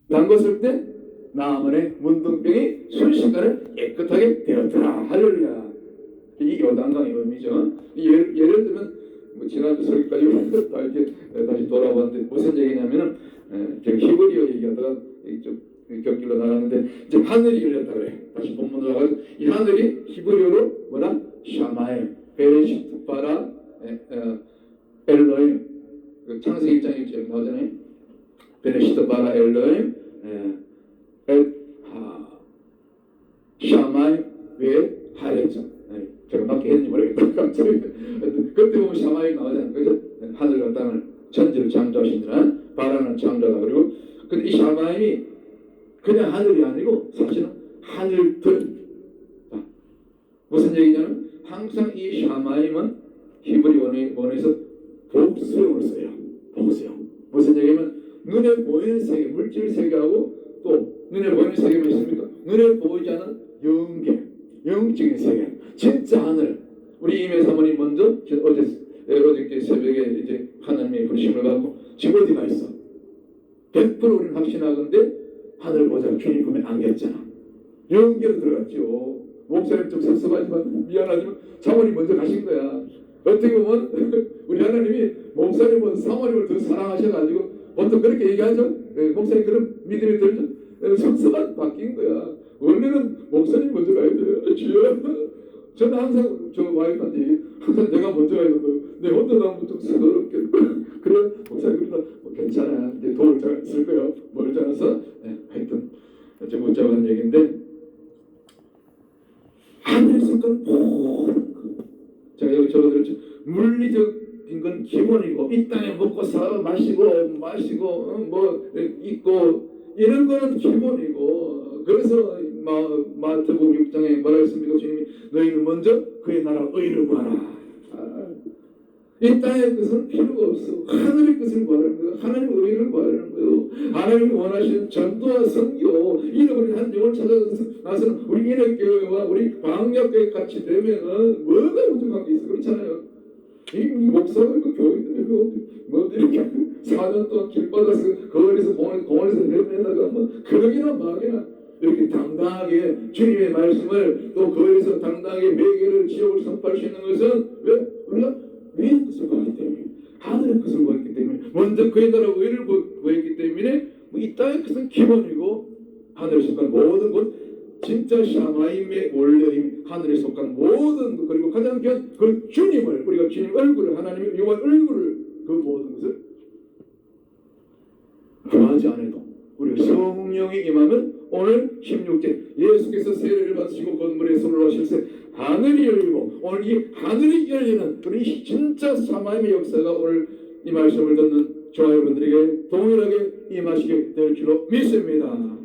담궜을 때 나아만의 문둥병이 순식간에 깨끗하게 되었더라. 할렐루야. 이 요단강의 의미죠. 예를 들면 지난주 설교까지 다 이렇게 다시 돌아봤는데 무슨 얘기냐면은 제가 히브리어 얘기하다가 좀 곁길로 나갔는데 이제 하늘이 열렸다 그래. 다시 본문으로 나가서 이 하늘이 히브리어로 뭐라? 샤마엘 베레시트 바라 엘로임. 창세기 1장 1절에 나오잖아요. 베레시트 바라 엘로임 샤마엘 왜 하랬죠. 제가 맞게 했는지 모르겠다. 갑자기 그때 보면 샤마엘 나오잖아요. 그죠? 하늘과 땅을 천지를 창조하신 이는 바라는 창조다. 그리고 근데 이 샤마엘이 그냥 하늘이 아니고 사실은 하늘들. 무슨 얘기냐면 항상 이 샤마임은 히브리 원어에서 복수형을 써요. 복수형. 무슨 얘기냐면 눈에 보이는 세계, 물질 세계하고 또 눈에 보이는 세계만 있습니까? 눈에 보이지 않은 영계, 영적인 세계, 진짜 하늘. 우리 이매 사모님 먼저 어저께 새벽에 이제 하나님의 부르심을 받고 지금 어디 가 있어? 100% 우리는 확신하건대 하늘 보자 주님 품에 안겼잖아. 영계로 들어갔죠. 목사님 좀 섭섭하지만 미안하지만 사모님 먼저 가신 거야. 어떻게 보면 우리 하나님이 목사님은 사모님을 더 사랑하셔가지고 보통 그렇게 얘기하죠. 목사님 그런 믿음이 들죠. 섭섭한 바뀐 거야. 원래는 목사님 먼저 가야 돼요. 주여. 저는 항상 저 와이프한테 항상 내가 먼저 가야 된다. 내 혼자 나오면 좀 서럽게. 그래 목사님 그러다 뭐 괜찮아. 이제 도울 잘 쓸 거예요. 멀지 않아서 하여튼 좀 문자한 얘기인데 하늘에서 건 제가 여기 적어드렸죠. 물리적인 건 기본이고 이 땅에 먹고 사 마시고 뭐 있고 이런 거는 기본이고 그래서 마태복음 6장에 뭐라 했습니까? 주님이 너희는 먼저 그의 나라 의를 구하라. 이 땅의 것은 필요가 없어. 하늘의 것을 구하라는 거예요. 하나님의 의를 구하라는 거예요. 하나님이 원하시는 전도와 선교 잃어버린 한 영혼을 찾아나서는 우리 인학교회와 우리 광역교회 같이 되면은 뭐가 부족한 게 있어. 그렇잖아요. 이 목사가 그 교회들이 뭐 이렇게 4년 동안 길 받아서 거리에서 공원에서 헤매다가 뭐 그러기나 마기나 이렇게 당당하게 주님의 말씀을 또 거리에서 당당하게 매개를 지옥을 선포할 수 있는 것은 왜? 우리가 위의 것을 구하기 때문에 하늘의 것을 구했기 때문에 먼저 그의 나라 의를 구했기 때문에 이 땅의 것은 기본이고 하늘에 속한 모든 것 진짜 샤마임의 원래임 하늘에 속한 모든 것 그리고 가장 귀한 그 주님을 우리가 주님 얼굴을 하나님의 영원 얼굴을 그 모든 것을 구하지 않아도 우리가 성령이 임하면 오늘 16절 예수께서 세례를 받으시고 건물에 손을 놓으실세 하늘이 열리고 오늘 이 하늘이 열리는 우리 진짜 사마임의 역사가 오늘 이 말씀을 듣는 저와 여러분들에게 동일하게 임하시게 될 줄로 믿습니다.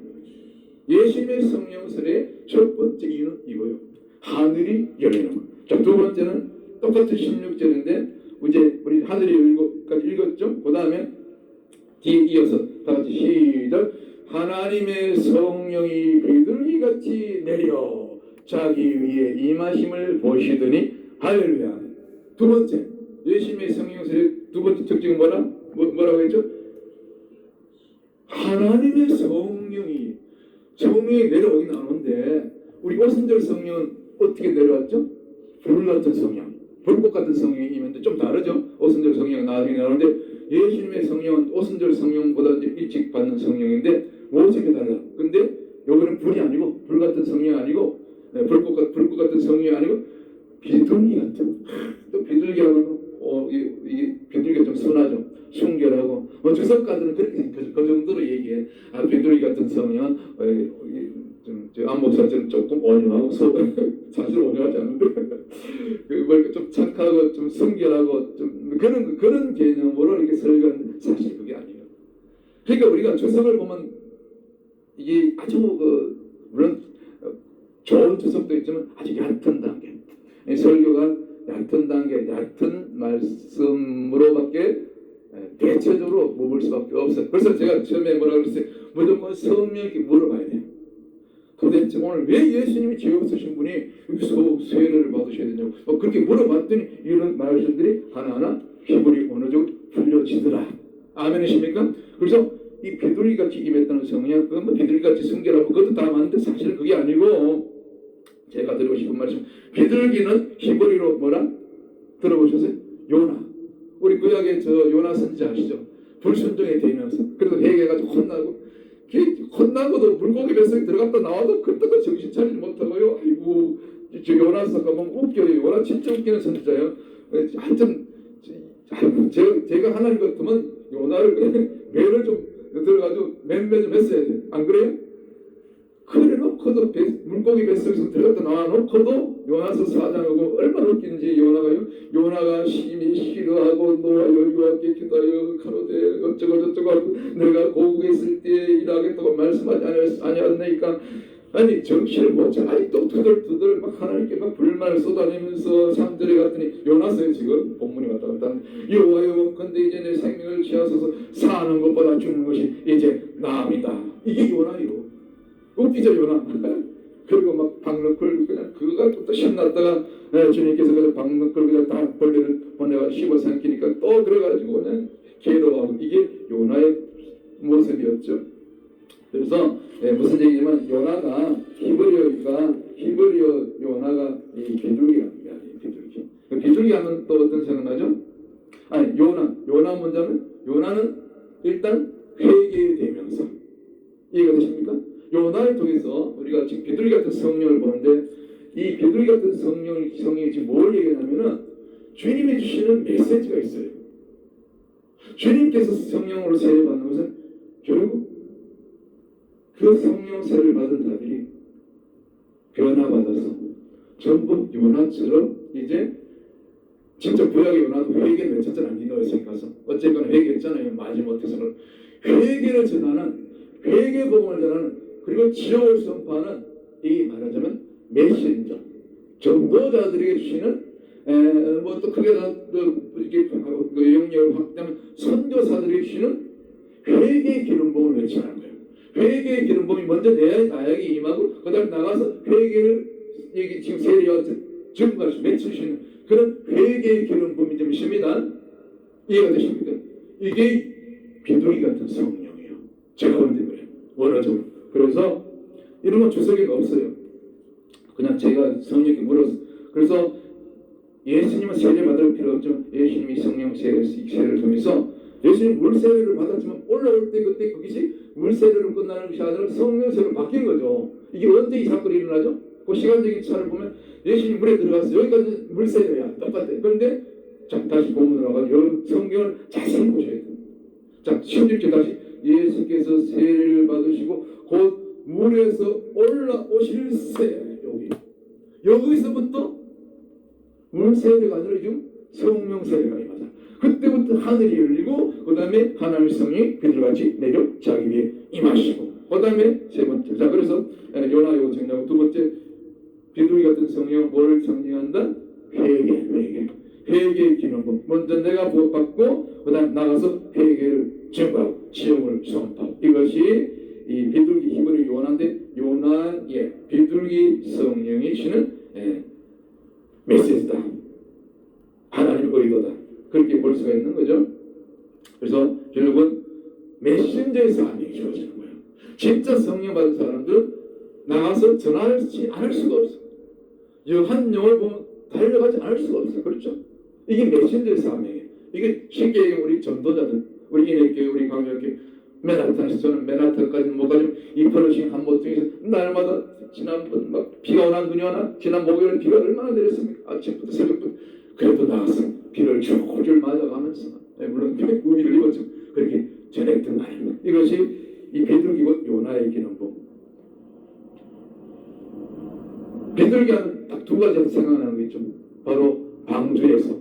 예수님의 성령설의 첫 번째 이유는 이거예요. 하늘이 열리는 것. 자, 두 번째는 똑같은 16절인데 이제 우리 하늘이 열리고까지 읽었죠. 그 다음에 뒤에 이어서 다 같이 시작. 하나님의 성령이 비둘기같이 내려 자기 위에 임하심을 보시더니 할렐루야. 두 번째 예수님의 성령설의 두 번째 특징은 뭐라고 했죠? 하나님의 성령이 내려오긴 나오는데 우리 오순절 성령은 어떻게 내려왔죠? 불 같은 성령, 불꽃 같은 성령이 임했는데 좀 다르죠? 오순절 성령은 나중에 나오는데 예수님의 성령은 오순절 성령보다 이제 일찍 받는 성령인데 모습이 달라. 근데 여기는 불이 아니고 불 같은 성령이 아니고 불꽃 같은 성령이 아니고 비둘기 같은. 또 비둘기하면 이게 비둘기가 좀 순하죠. 순결하고 뭐 주석가들은 그렇게 그 정도로 얘기해. 비둘기 같은 성령은 좀 안목사처럼 조금 온유하고 사실 온유하지 않은데 좀 착하고 좀 순결하고 좀 그런 개념으로 이렇게 설교하는데 사실 그게 아니에요. 그러니까 우리가 주석을 보면 이게 아주 물론 좋은 주석도 있지만 아주 얕은 단계. 설교가 얕은 단계, 얕은 말씀으로밖에 대체적으로 머물 수밖에 없어요. 그래서 제가 처음에 뭐라고 그랬어요? 무조건 성령께 물어봐야 돼요. 도대체 오늘 왜 예수님이 죄 없으신 분이 여기서 세례를 받으셔야 되냐고 그렇게 물어봤더니 이런 말씀들이 하나하나 히브리 언어적으로 풀려지더라. 아멘이십니까? 그래서 이 비둘기같이 임했다는 성령, 그건 뭐 비둘기같이 순결하고 그것도 다 맞는데 사실은 그게 아니고, 제가 드리고 싶은 말씀, 비둘기는 히브리로 뭐라? 들어보셨어요? 요나. 우리 구약의 저 요나 선지자 아시죠? 불순종에 대면서 그래서 회개해가지고 혼나고, 혼나고도 물고기 뱃속에 들어갔다 나와도 그때도 정신 차리지 못하고요. 아이고, 저 요나서가 뭐 웃겨요. 요나 진짜 웃기는 선지자예요. 하여튼 제가 하나님 같으면 요나를 그냥 매를 좀 들어가지고 맴매 좀 했어야 돼. 안 그래요? 그래 놓고도 물고기 뱃속에서 들어갔다 나와 놓고도 요나서 4장하고 얼마나 웃긴지. 요나가 심히 싫어하고 노아여 유하께 기다려 가로되 어쩌고 저쩌고 하고 내가 고국에 있을 때 일하겠다고 말씀하지 아니었나이까. 아니 정신을 못 차려. 아직도 투덜투덜 막 하나님께 막 불만을 쏟아내면서 3절에 갔더니 요나서에 지금 본문이 왔다 갔다 여호와여 근데 이제 내 생명을 취하소서 사는 것보다 죽는 것이 이제 나음이다. 이게 요나이고 웃기죠 요나. 그리고 막 박너클 그냥 그거 갖고 또 신났다가 주님께서 그냥 박너클 그냥 다 벌레를 보내가 씹어 삼키니까 또 그래가지고 그냥 괴로워하고 이게 요나의 모습이었죠. 그래서 무슨 얘기냐면 요나가 히브리어 요나가 이 비둘기랍니다. 비둘기. 비둘기 하면 또 어떤 생각나죠? 아니 요나 문자는 요나는 일단 회개의 대명사. 이해가 되십니까? 요나를 통해서 우리가 지금 비둘기 같은 성령을 보는데 이 비둘기 같은 성령이 지금 뭘 얘기하냐면은 주님이 주시는 메시지가 있어요. 주님께서 성령으로 세례받는 것은 결국 그 성령 세례를 받은 자들이 변화받아서 전부 요나처럼 이제 진짜 구약의 요나도 회개를 외쳤잖아. 니느웨에 가서 어쨌거나 회개했잖아요. 마지못해서는 회개를 전하는 회개복음을 전하는 그리고 지옥을 선포하는 이 말하자면 메신저 전도자들에게 주시는 뭐 또 크게 이렇게 영역을 확대하면 선교사들에게 주시는 회개의 기름복음을 외치는 거예요. 회개의 기름복음이 먼저 나에게 임하고 그 다음에 나가서 회개를 여기 지금 세례와 증거할 수 맺힐 수 있는 그런 회개의 기름복음이 좀 있습니다. 이해가 되십니까? 이게 비둘기 같은 성령이에요. 제가 볼 때 그래요. 원어적으로. 그래서 이런 건 주석이가 없어요. 그냥 제가 성령께 물어서. 그래서 예수님은 세례 받을 필요 없죠. 예수님이 성령 세례를 통해서 예수님 물세례를 받았지만 올라올 때 그때 그것이 물세례로 끝나는 것이 아니라 성령세례로 바뀐 거죠. 이게 언제 이 사건이 일어나죠? 그 시간적인 차를 보면 예수님 물에 들어갔어요. 여기까지 물세례야. 똑같아. 그런데 자, 다시 본문으로 가서 성경을 자세히 보셔야 돼요. 자, 16절 다시 예수께서 세례를 받으시고 곧 물에서 올라오실 새 여기서부터 물세례가 아니라 지금 성령세례가 임하다. 그때부터 하늘이 열리고 그 다음에 하나님의 성령이 비둘기같이 내려 자기 위에 임하시고 그 다음에 세 번째. 자, 그래서 요나 요거 정리하고 두 번째 비둘기 같은 성령 뭘 상징한다? 회개의 기능법. 먼저 내가 부업받고 그 다음 나가서 회개를 증거하고 지옥을 선포하고 이것이 이 비둘기 히브리 요나의 비둘기 성령이 주는 메시지다. 하나님의 의도다. 그렇게 볼 수가 있는 거죠. 그래서 결국은 메신저의 사명이 주어지는 거예요. 진짜 성령 받은 사람들은 나가서 전하지 않을 수가 없어. 한 영을 보면 달려가지 않을 수가 없어. 그렇죠? 이게 메신저의 사명이에요. 이게 쉽게 얘기하면 우리 전도자들, 우리 인해교회, 우리 강력교회, 맨하탄에서 저는 맨하탄까지는 못 가지만 이 퍼러싱 한 모퉁이에서 날마다 지난번 막 비가 오나 눈이 오나 지난 목요일 비가 얼마나 내렸습니까? 아침부터 새벽부터 그래도 나갔어. 비를 줄줄 맞아가면서 물론 우위를 입었죠. 그렇게 전했던 말입니다. 이것이 이 비둘기 요나의 기능법. 비둘기 하면 딱 두 가지 생각나는 게 있죠. 바로 방주에서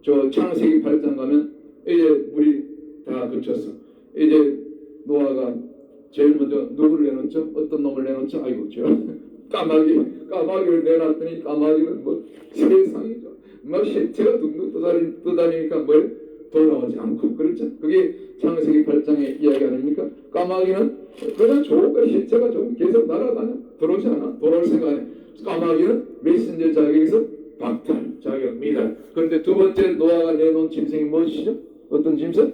저 창세기 8장 가면 이제 물이 다 그쳤어. 이제 노아가 제일 먼저 누구를 내놓죠? 어떤 놈을 내놓죠? 아이고 저 까마귀를 내놨더니 까마귀는 뭐 세상이죠. 막 시체가 둥둥 떠다니니까 뭘 돌아오지 않고 그렇죠? 그게 창세기 8장의 이야기 아닙니까? 까마귀는 그냥 좋은 시체가 좀 계속 날아다녀. 들어오지 않아? 돌아올 생각 안 해. 까마귀는 메신저 자격에서 박탈, 자격 미달. 그런데 두 번째 노아가 내놓은 짐승이 무엇이죠? 어떤 짐승?